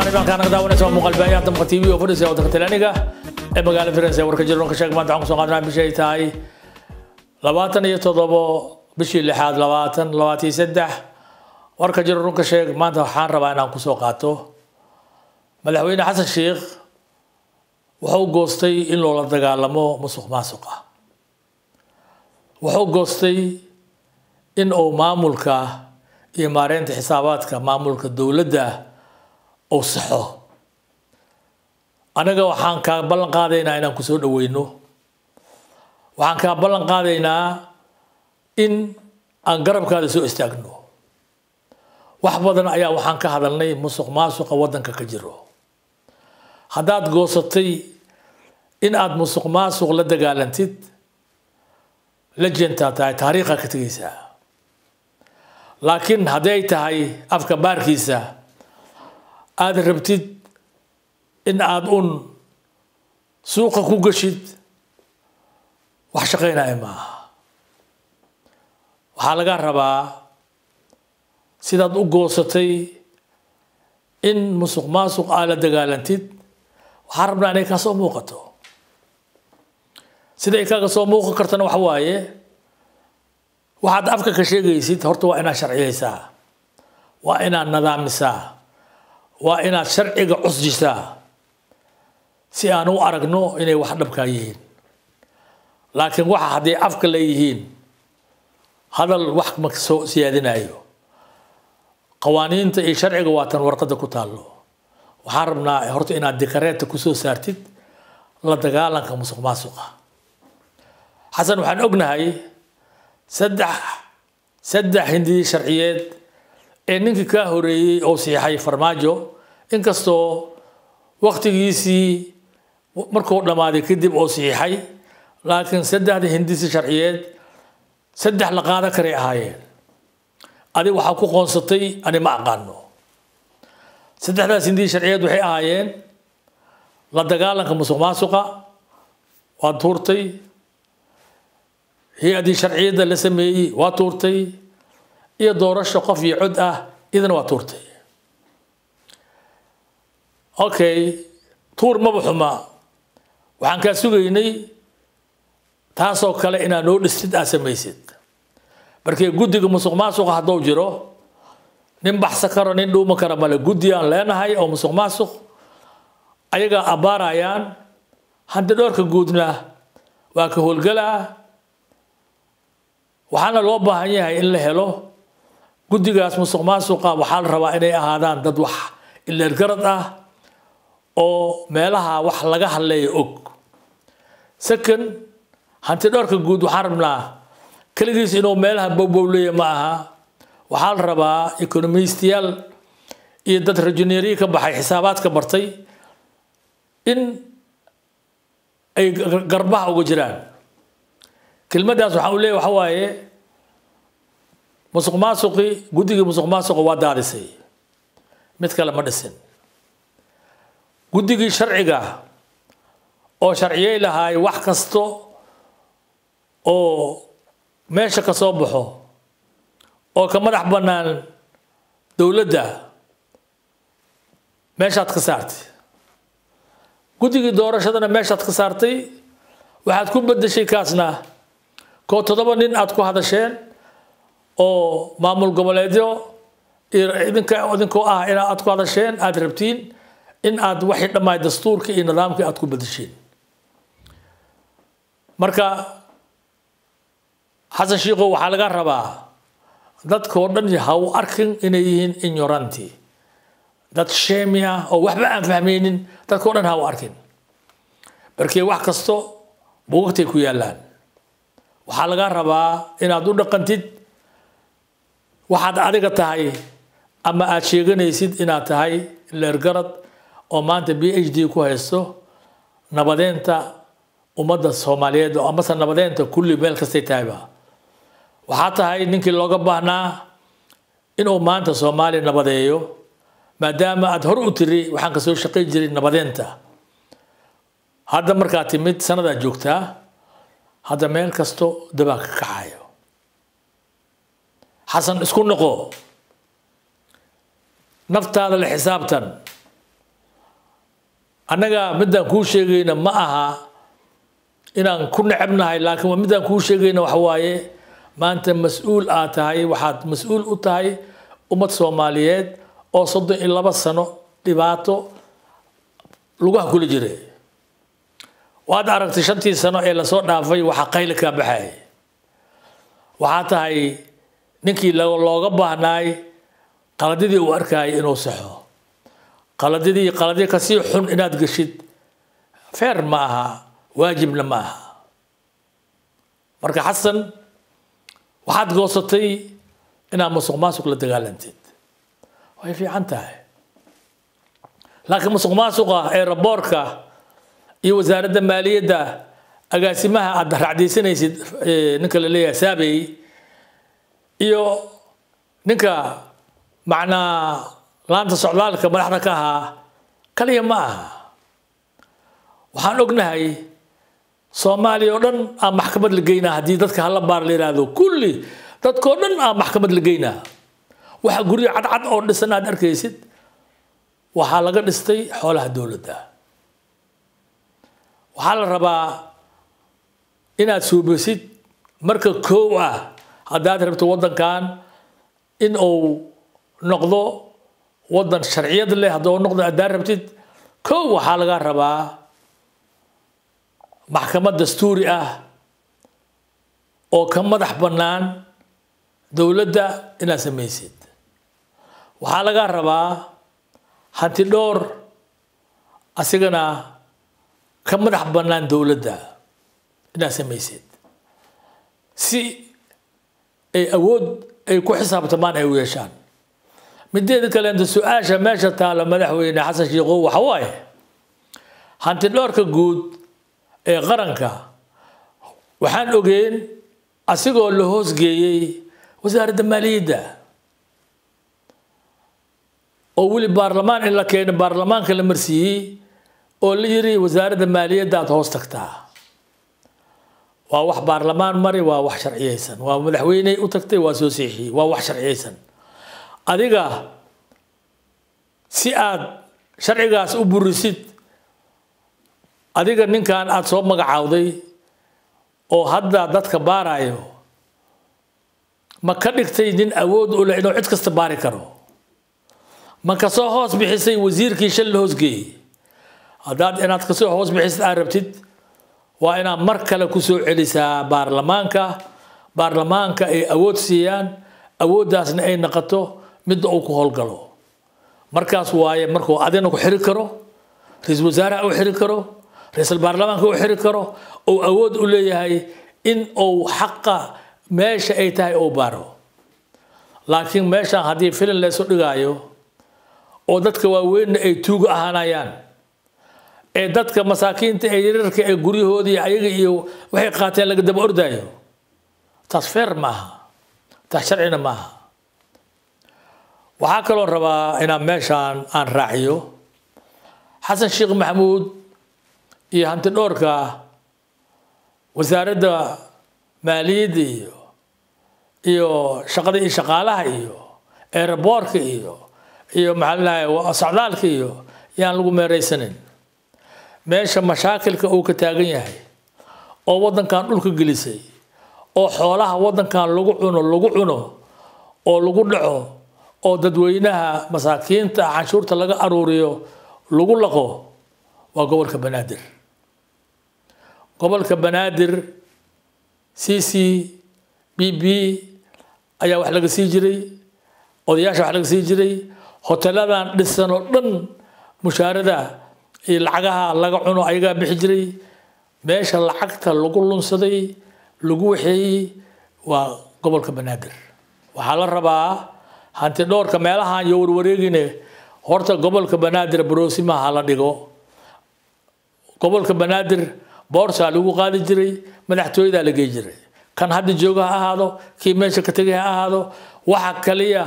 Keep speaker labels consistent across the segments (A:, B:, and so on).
A: أخبار كان قد ونسوا مقلبيات دمق تي في وفرنسا ودكتلانيga ee magaalada Faransa warka jiroon ka sheeg maanta aan soo qaadnaa bishay tahay 27 bishii 6 2023 warka jiroon ka sheeg maanta waxaan rabaa inaan ku soo qaato madaxweyne Xasan Sheekh wuxuu goostay in loo la dagaalamo musuqmaasuqa wuxuu goostay in uu maamulka iyo maareynta xisaabaadka maamulka dawladda oo saxo anaga waxaan ka ballan qaadaynaa inaan ku soo dhaweyno waxaan ka ballan qaadaynaa in aan garabkaada soo istaagno wax badan ayaa waxaan ka hadalnay musuqmaasuqa wadanka ka jiro haddaad goosatay in aad musuqmaasuq la dagaalantid la jenta tahay taariikha ka tagaysaa laakiin haday tahay afka baarkiisa aad rabtid in aad suuqa ku gashid wax shaqeynaya ma waxa laga rabaa sidaad u goosatay in musuqmaasuq aad la dagaalantid waxa rabnaa inay ka soo muuqato sida ay kaga soo muuqan kartana waxa waaye waxaad afka ka sheegaysid horta waa inaad sharciyeysaa waa inaad nidaamisaa waa inaad sharciga cusjisaa si aan u aragno inay wax dhabka yihiin laakiin waxa hadii afka leeyihiin hadal wax ma soo siyaadinayo qawaaniinta iyo sharciga waa tan warqada ku taalo waxaan rabnaa horta inaad dikareeta ku soo saartid la dagaalanka musuqmaasuqa xasan waxaan ognahay saddex hindi sharciyeed ee ninkii ka horeeyay oo siixay farmaajo inkastoo waqtigiisii markuu dhamaaday kadib oo siixay laakiin saddexda hindi sharciyeed saddex la qaada kare ahaayeen adi waxa ku qoonsatay ani ma aqaano saddexdaas hindi sharciyeed waxay ahaayeen la dagaalanka musuqmaasuqa waa tuurtay hay-adii sharciyada la sameeyay waa tuurtay iyo doorasho qof iyo cod ah idana waa tuurtay okay tuur ma buxuma waxaan ka sugaynay taasoo kale inaan noo dhistid aad samaysid markii guddiga musuqmaasuqa hadduu jiro nin baxsa karo nin dhuuma kara male guddi aan leenahay oo musuqmaasuq ayaga abaarayaan hadda dhowrka guudna waa ka howlgalaa waxaana loo baahan yahay in la helo guddigaas musuqmaasuqa waxaa la rabaa inay ahaadaan dad wax ilaa garad ah oo meelaha wax laga hadleeyo og second hanti dhowrka guud waxaan rabnaa kaligiis inuu meelaha bowbowleeya ma aha waxaa la rabaa economistiyaal iyo dad rajoneeriye ka baxay xisaabaadka bartay in ay garbaha uga jiraan kelmadaas waxaan u leeyahay waxa waaye musuqmaasuqi guddiga musuqmaasuqa waa daadisay mid kale ma dhisin guddigii sharciga oo sharciyey lahaay wax kasto oo meesha ka soo baxo oo ka madax bannaan dawladda meeshaad ka saartay guddigii doorashadana meeshaad ka saartay waxaad ku bedeshay kaasna koo 7 nin aad ku hadasheen oo maamul goboleedyo idinkoo ah in aad ku hadasheen aad rabtiin in aad wixii dhammaay dastuurka iyo nidaamka aad ku bedesheen marka Xasan Sheekh waxa laga rabaa dadkoo dhan yahay arkin inay yihiin ignoranti dad sheemiya oo waxba aan fahmaynin dadkoo dhan ha arkin markii wax kasto buugtay ku yaalaan waxaa laga rabaa inaad u dhaqantid waxaad adiga tahay ama aad sheeganaysid inaad tahay leergarad oo maanta PhD ku haysto nabadeenta ummadda Soomaaliyeed oo ama nabadeenta kulli meel kasta taayba waxaa tahay ninkii looga baahnaa inuu maanta Soomaaliya nabadeeyo maadaama aad hor u tiri waxaan ka soo shaqeyn jiray nabadeenta hadda markaa timid sanada joogtaa هذا ميل كستو دباك كعايو حسن اسكو نقو نفط هذا الحساب تن annaga midaan kuu sheegayna ma aha inaan ku necebnahay laakiin waa midaan kuu sheegayna waxa waaye maanta mas-uul aad tahay waxaad mas-uul u tahay ummad Soomaaliyeed oo 32 sano dhibaato lugaha kula jiray waad aragtay 5 sano ee la soo dhaafay waxa qayl ka baxay waxa tahay ninkii looga baahnay qaladidii uu arkay inuu saxo qaladii ka sii xun inaad gashid fair ma aha waajibna ma aha marka xasan waxaad goosatay inaad musuqmaasuq la dagaalantid way fiican tahay laakiin musuqmaasuqa ee raboorka iyo wasaaradda maaliyadda agaasimaha aad raacdeysanaysid ninka la leeyahay saabay iyo ninka macnaa laanta socdaalka madaxda ka ahaa kaliya ma aha waxaan ognahay Soomaaliya oo dhan aan maxkamad la geynaa haddii dadka hala baar la yiraahdo kulli dadkoo dhan aan maxkamad la geynaa waxa guryo cadcad oo dhisan aad arkaysid waxaa laga dhistay xoolaha dawladda waxaa la rabaa inaad suubisid marka koow ah haddaad rabto waddankan in uu noqdo waddan sharciyad leh hadduu noqdo haddaad rabtid koow waxaa laga rabaa maxkamad dastuuri ah oo ka madax bannaan dawladda inaad samaysid waxaa laga rabaa hanti dhowr asigana ka madax bannaan dawladda inaad samaysid si ay awood ay ku xisaabtamaan ay u yeeshaan mideeda kale inta su'aasha meesha taala madaxweyne xasan sheekh waxa waaye hanti dhowrka guud ee qaranka waxaan ogeyn asigoo la hoos geeyay wasaaradda maaliyadda oo wali baarlamaan in la keenay baarlamaanka la marsiiyay oo la yiri wasaaradda maaliyadda aad hoos tagtaa waa wax baarlamaan mari waa wax sharciyeysan waa madaxweyne u tagtay waa soo siixiyay waa wax sharciyeysan adiga si aad sharcigaas u burisid adiga ninkan aad soo magacaawday oo hadda dadka baarayo ma ka dhigtay nin awood u leh inuu cid kasta baari karo ma ka soo hoos bixisay wasiirkii shil hoos geeyay haddaad inaad ka soo hoos bixisid aad rabtid waa inaad mar kale ku soo celisaa baarlamaanka ay awood siiyaan awooddaasna ay noqoto midda uu ku howlgalo markaas waaye markuu adina ku xiri karo ra'iisul wasaaraha u xiri karo ra'iisul baarlamaanka u xiri karo oo awood u leeyahay in uu xaqa meesha ay tahay oo baaro laakiin meesha haddii filan la soo dhigaayo oo dadka waaweyn ay tuugo ahaanayaan ee dadka masaakiinta ee yararka ee guryahoodii ayaga iyo waxay qaateen laga daba ordaayo taas fair maaha taas sharcina maaha waxaa kaloo rabaa inaan meeshaan aan raaciyo xasan sheekh maxamuud iyo hanti dhowrka wasaaradda maaliyadda iyo shaqada iyo shaqaalaha iyo airportka iyo maxaa la socdaalka iyo yaan lagu meeraysanin meesha mashaakilka uu ka taagan yahay oo waddankan dhulka gelisay oo xoolaha waddankan lagu cuno oo lagu dhaco oo dadweynaha masaakiinta canshuurta laga aruuriyo lagu laqo waa gobolka banaadir gobolka banaadir CC BB ayaa wax laga sii jiray odayaasha wax laga sii jiray hoteladan dhisan oo dhan mushaarada iyo lacagaha laga cuno ayaga bixi jiray meesha lacagta lagu lunsaday lagu waxeeyay waa gobolka banaadir waxa la rabaa hanti dhowrka meelaha iyo warwareegine horta gobolka banaadir broosimaha la dhigo gobolka banaadir boorsa lagu qaadi jiray madaxtooyada la geey jiray kan hadda jooga ha ahaado kii meesha ka tagay ha ahaado waxa kaliya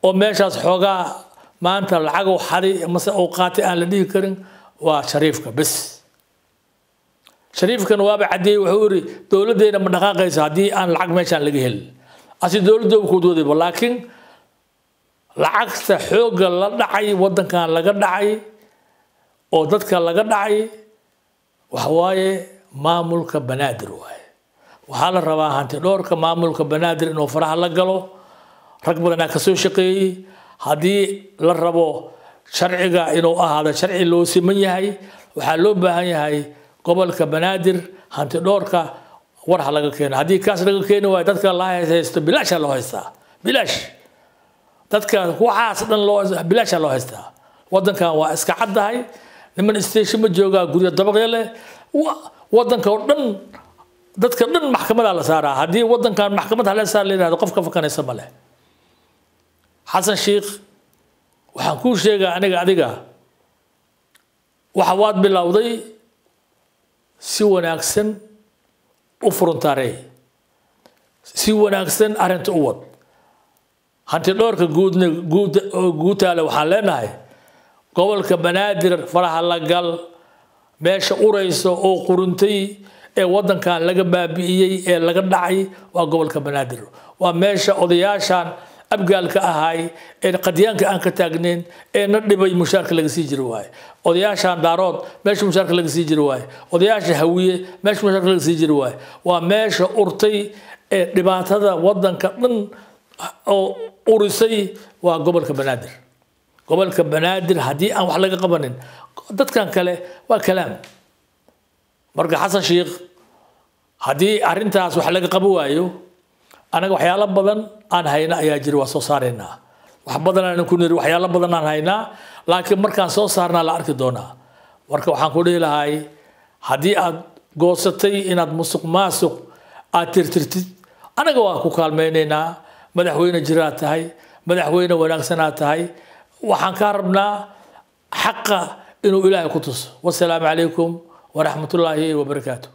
A: oo meeshaas xoogaa maanta lacag oo xari mase oo qaatay aan la dhigi karin waa shariifka bas shariifkan waaba cadeey wuxuu yiri dawladeena ma dhaqaaqayso hadii aan lacag meeshaan laga helin asi dawladdu ku dooday laakiin lacagta xooga la dhacay waddankan laga dhacay oo dadka laga dhacay waxa waaye maamulka banaadir waaye waxaa la rabaa hanti dhowrka maamulka banaadir inuu faraha la galo rag badan ka soo shaqeeyay hadii la rabo sharciga inuu ahaado sharci loo siman yahay waxa loo baahan yahay gobolka banaadir hanti dhowrka war laga keeno hadii kaas laga keeno way dadka la haysto bilaash loo haystaa bilaash dadka waxaas dhan loo bilaash loo haystaa wadankan waa iska cadahay niman station ma jooga guriga dabaqyo leh wadanka oo dhan dadka dhan maxkamada la saaraa hadii wadankan maxkamada la saar leeyahay qof ka fakanaysa ma leh xasan sheekh waxaan ku sheegaa aniga adiga waxa waad bilowday si wanaagsan u furantaaray si wanaagsan arinta u wad hanti dhowrka guutaale waxaan leenahay gobolka banaadir faraha la gal meesha urayso oo quruntay ee wadankan laga baabi'iyay ee laga dhacay waa gobolka banaadir waa meesha odayaashan abgaalka ahay ee qadiyaanka aan ka taagneyn ee na dhibay mushaarka laga sii jiro waay odayaashan daarood meesha mushaarka laga sii jiro waay odayaasha hawiye meesha mushaarka laga sii jiro waay waa meesha urtay ee dhibaatada wadanka dhan oo urisay waa gobolka banaadir gobolka banaadir hadii aan wax laga qabanin dadkan kale waa kalaam marka xasan sheekh hadii arintaas wax laga qabo waayo anaga waxyaalo badan aan hayna ayaa jira waa soo saareenaa wax badan aan ku niri waxyaalo badan aan hayna laakiin markaan soo saarnaa la arki doonaa marka waxaan ku dhihi lahay hadii aad goosatay inaad musuqmaasuq aad tirtirtid anaga waa ku kaalmeynaynaa madaxweyne jiraa tahay madaxweyne wanaagsan tahay waxaan ka rabnaa xaqa inuu ilaahay ku tuso wassalaamu calaykum ورحمة الله وبركاته.